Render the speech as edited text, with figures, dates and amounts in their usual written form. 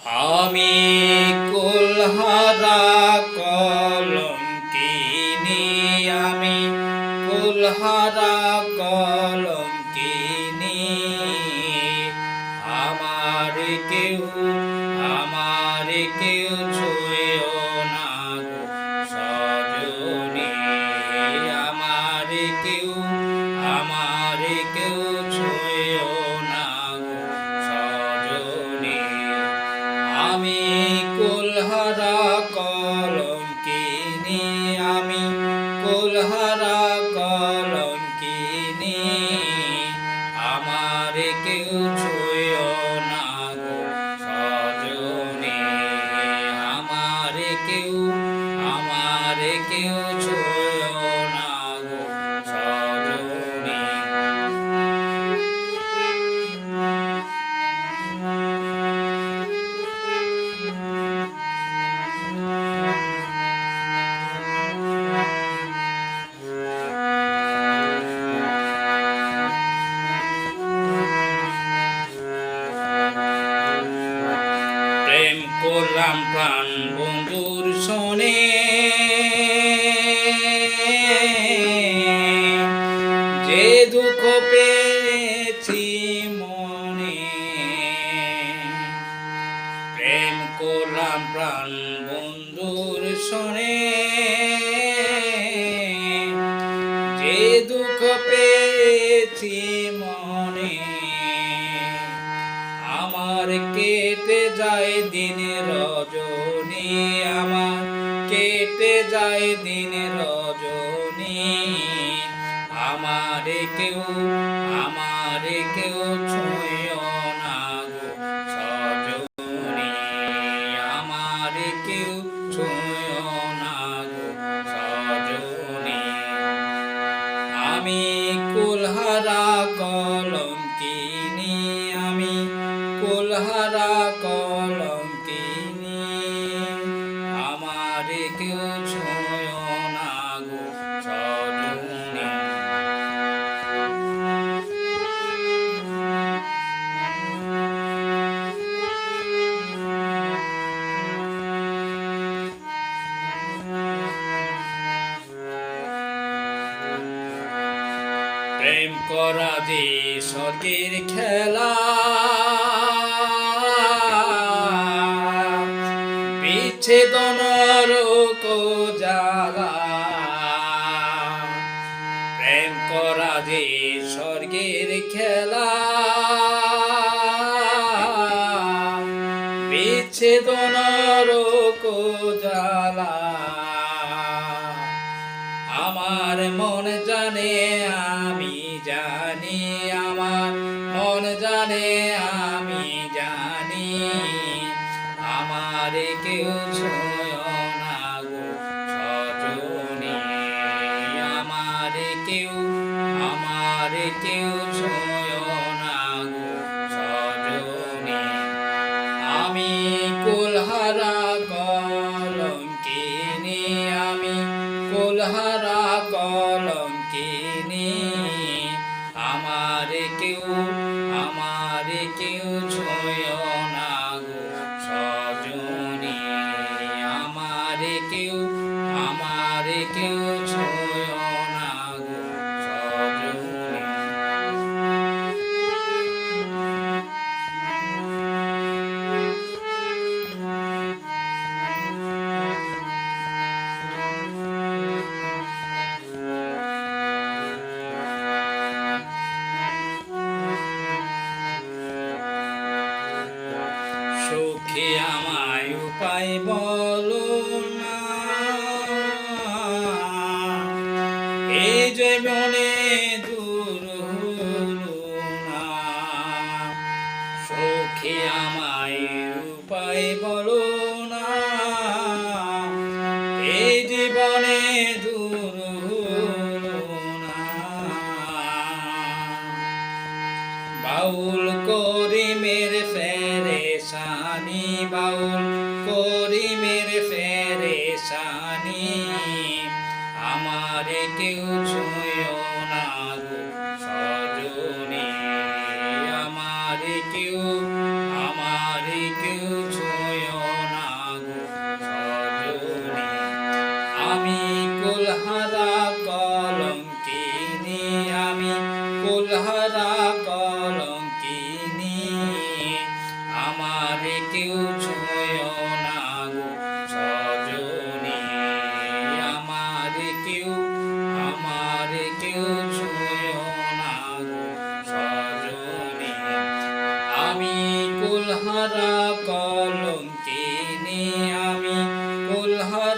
আমি কুলহারা কলঙ্কিনী, আমি কুলহারা কলঙ্কিনী। আমার কেউ ছুঁয়ো না গো সজনী, আমার কেউ ছুঁয়ো না গো সজনী। আমি কুলহারা কলঙ্কিনী, আমি কুলহারা কলঙ্কিনী। আমার কেউ ছুঁয়ো না গো সজনী, আমার কেউ ছুঁয়ো না গো সজনী। প্রেম করলাম প্রাণ বন্ধুর সনে, যে দুঃখ পেয়েছি মনে। প্রেম করলাম প্রাণ বন্ধুর সনে, যে দুঃখ পেয়েছি মনে। আমার কেটে যায় দিন রজনী, আমার কেটে যায় দিন রজনী। আমার কেউ ছুঁয়ো না গো সজনী, আমার কেউ ছুঁয়ো না গো সজনী। আমি কুলহারা কলঙ্কিনী, আমি কুলহারা কলঙ্কিনী। আমার কেউ ছুঁয়ো না গো সজনী। প্রেম করা যে স্বর্গের খেলা, বিচ্ছেদন রোগ জ্বালা। প্রেম করা যে স্বর্গের খেলা, বিচ্ছেদন রোগ জ্বালা। আমার মন জানে আমি জানি, আমার মন জানে আমি জানি। আমার কেউ ছুঁয়ো না গো সজনী, আমার কেউ ছুঁয়ো না গো সজনী। আমি কুলহারা কলঙ্কিনী, আমি কুলহারা কলঙ্কিনী। আমার কেউ ছুঁয়ো না গো সজনী, আমার কেউ ছুঁয়ো না গো সজনী। সখী আমায় উপায় বলো না, এই জীবনে দূর হলো না। সখী আমায় উপায় বলো না, এই জীবনে দূর হলো না। বাউল করিমের ফেরেশানি, বাউল করিমের ফেরেশানি। আমার কেউ ছুঁয়ো না গো সজনী, আমার কেউ ছুঁয়ো কেউ ছুঁয় না গো সজনী, আমার কেউ ছুঁয় না গো সজনী। আমি কুলহারা কলঙ্কিনী, আমি কুলহারা